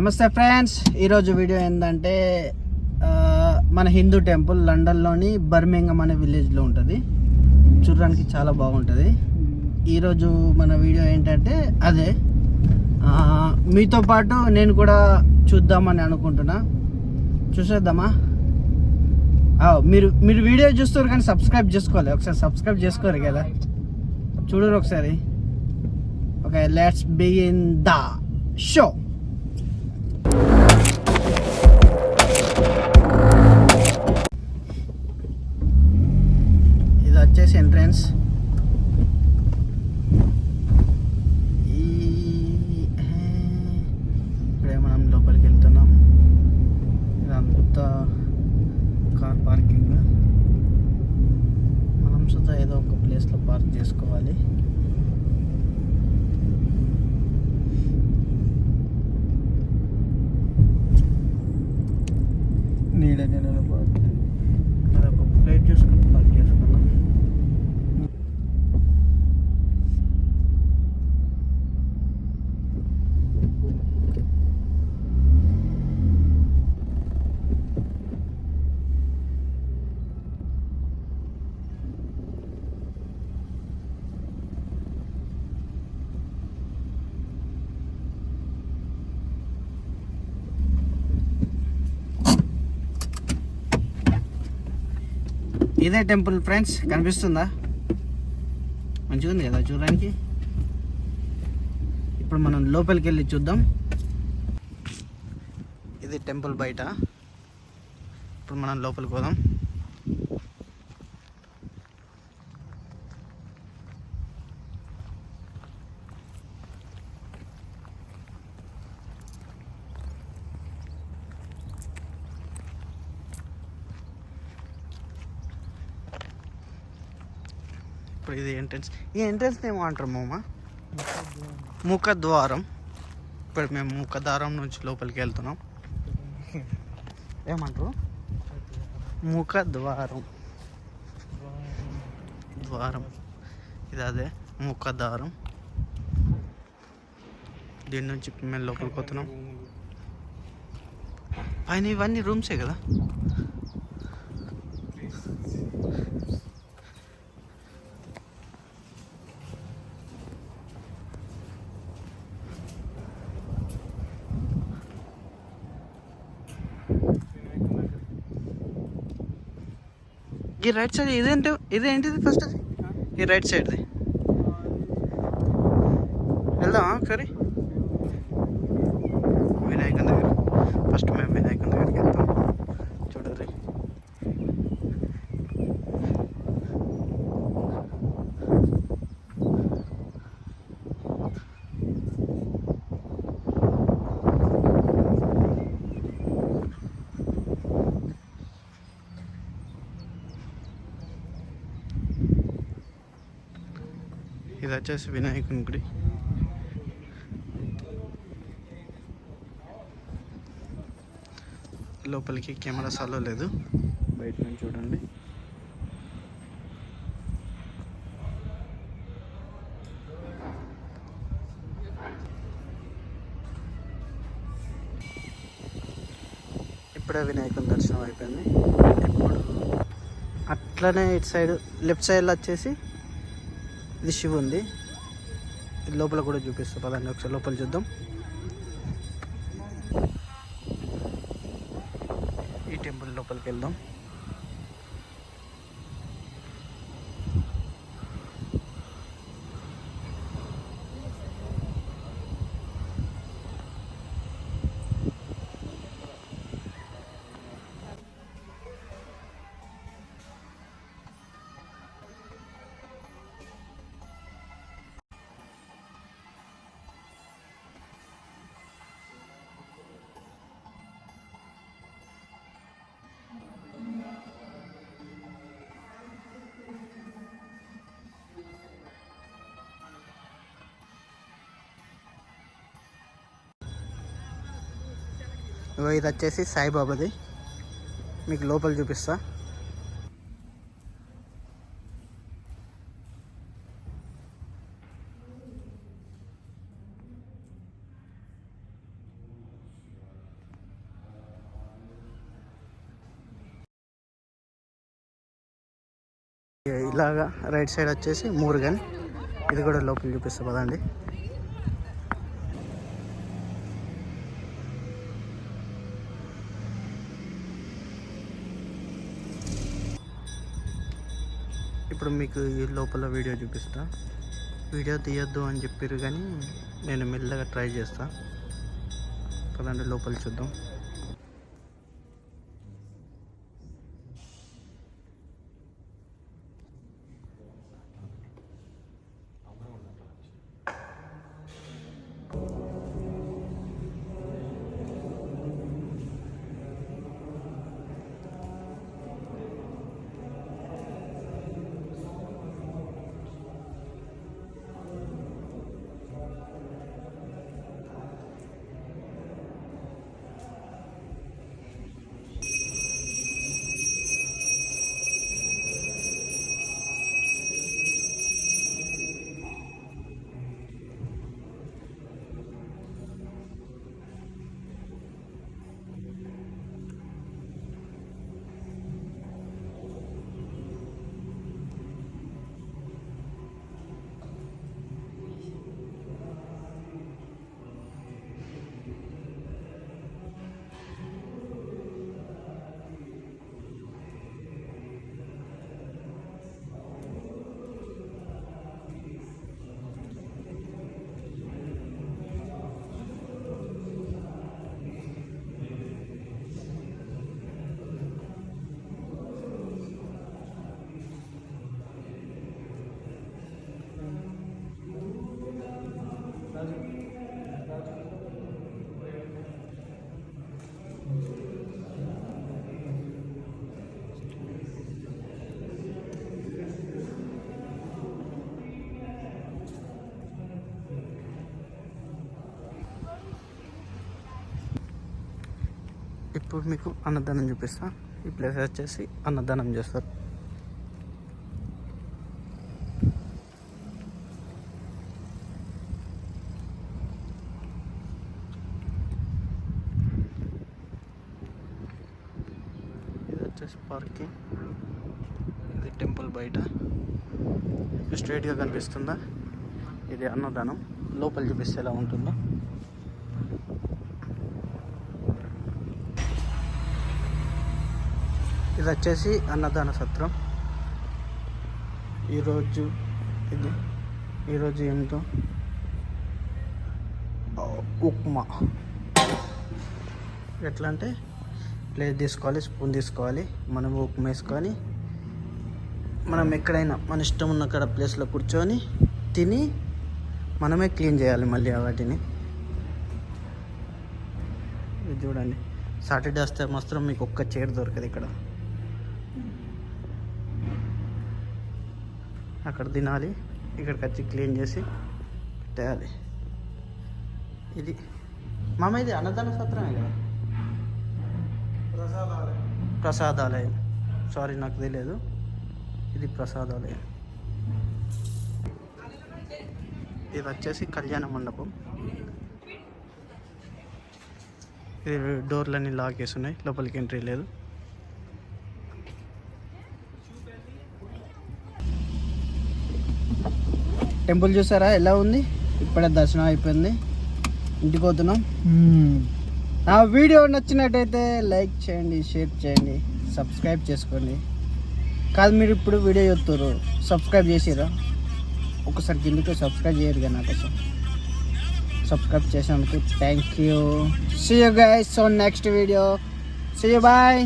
నమస్తే ఫ్రెండ్స్, ఈరోజు వీడియో ఏంటంటే మన హిందూ టెంపుల్ లండన్లోని బర్మింగం అనే విలేజ్లో ఉంటుంది. చూడడానికి చాలా బాగుంటుంది. ఈరోజు మన వీడియో ఏంటంటే అదే మీతో పాటు నేను కూడా చూద్దామని అనుకుంటున్నా. చూసేద్దామా? మీరు వీడియో చూస్తారు కానీ సబ్స్క్రైబ్ చేసుకోవాలి. ఒకసారి సబ్స్క్రైబ్ చేసుకోరు కదా, చూడరు ఒకసారి. Okay, let's begin the show. ఇది వచ్చేసి ఎంట్రన్స్. ఇప్పుడే మనం లోపలికి వెళ్తున్నాం. ఇదంతా కార్ పార్కింగ్. మనం సుధా ఏదో ఒక ప్లేస్లో పార్క్ చేసుకోవాలి. నీడనే ఒక ప్లేట్ చూసుకొని పార్క్ చేసుకున్నాం. ఇదే టెంపుల్ ఫ్రెండ్స్, కనిపిస్తుందా? మంచిగా ఉంది కదా చూడడానికి. ఇప్పుడు మనం లోపలికి వెళ్ళి చూద్దాం. ఇది టెంపుల్ బయట. ఇప్పుడు మనం లోపలికి పోదాం. ఇప్పుడు ఇది ఎంట్రన్స్. ఈ ఎంట్రన్స్ ఏమో అంటారు మామ? ముఖద్వారం. ఇప్పుడు మేము ముఖద్వారం నుంచి లోపలికి వెళ్తున్నాం. ఏమంటారు? ముఖద్వారం. ద్వారం ఇది అదే ముఖద్వారం. దీని నుంచి మేము లోపలికి పోతున్నాం. పైన ఇవన్నీ రూమ్సే కదా. ఈ రైట్ సైడ్ ఇదేంటిది ఫస్ట్? అది ఈ రైట్ సైడ్ది వెళ్దామా ఒకసారి? వినాయకుని దగ్గర ఫస్ట్ మేము వినాయకుని దగ్గరికి వెళ్తాం. చూడరు. ఇది వచ్చేసి వినాయకుని గుడి. లోపలికి కెమెరా సాలో లేదు, బయట నుంచి చూడండి. ఇప్పుడే వినాయకుని దర్శనం అయిపోయింది. ఇప్పుడు అట్లనే ఇటు సైడ్ లెఫ్ట్ సైడ్లో వచ్చేసి ఇది శివ ఉంది. ఇది లోపల కూడా చూపిస్తా, పదండి ఒకసారి లోపల చూద్దాం. ఈ టెంపుల్ లోపలికి వెళ్దాం. ఇది వచ్చేసి సాయిబాబాది. మీకు లోపల చూపిస్తా. ఇలాగా రైట్ సైడ్ వచ్చేసి మురుగన్, ఇది కూడా లోపల చూపిస్తా పదండి. ఇప్పుడు మీకు ఈ లోపల వీడియో చూపిస్తా. వీడియో తీయొద్దు అని చెప్పారు కానీ నేను మెల్లగా ట్రై చేస్తా. పదండి లోపల చూద్దాం. ఇప్పుడు మీకు అన్నదానం చూపిస్తా. ఈ ప్లేస్ వచ్చేసి అన్నదానం చేస్తారు. ఇది వచ్చేసి పార్కింగ్, ఇది టెంపుల్ బయట స్ట్రైట్గా కనిపిస్తుందా, ఇది అన్నదానం. లోపల చూపిస్తే ఎలా ఉంటుందో. ఇది వచ్చేసి అన్నదాన సత్రం. ఈరోజు ఏమిటో ఉప్మా. ఎట్లా అంటే ప్లేట్ తీసుకోవాలి, స్పూన్ తీసుకోవాలి, మనం ఉప్మా వేసుకొని మనం ఎక్కడైనా మన ఇష్టం ఉన్న అక్కడ ప్లేస్లో కూర్చొని తిని మనమే క్లీన్ చేయాలి మళ్ళీ వాటిని. ఇది చూడండి, సాటర్డే వస్తే మాత్రం మీకు ఒక్క చైర్ దొరకదు ఇక్కడ. అక్కడ తినాలి, ఇక్కడికి వచ్చి క్లీన్ చేసి పెట్టేయాలి. ఇది మామ, ఇది అన్నదాన సత్రమే కదా? ప్రసాదాలయం. సారీ, నాకు తెలియదు. ఇది ప్రసాదాలయం. ఇది వచ్చేసి కళ్యాణ మండపం. ఇది డోర్లన్నీ లాక్ చేసి ఉన్నాయి, లోపలికి ఎంట్రీ లేదు. టెంపుల్ చూసారా ఎలా ఉంది? ఇప్పుడే దర్శనం అయిపోయింది, ఇంటికి పోతున్నాం. నా వీడియో నచ్చినట్టయితే లైక్ చేయండి, షేర్ చేయండి, సబ్స్క్రైబ్ చేసుకోండి. కాదు, మీరు ఇప్పుడు వీడియో చూస్తారు, సబ్స్క్రైబ్ చేసిరా? ఒకసారి కిందకి సబ్స్క్రైబ్ చేయరు కదా, నా కోసం సబ్స్క్రైబ్ చేసినందుకు thank you. See you guys on next video. See you, bye.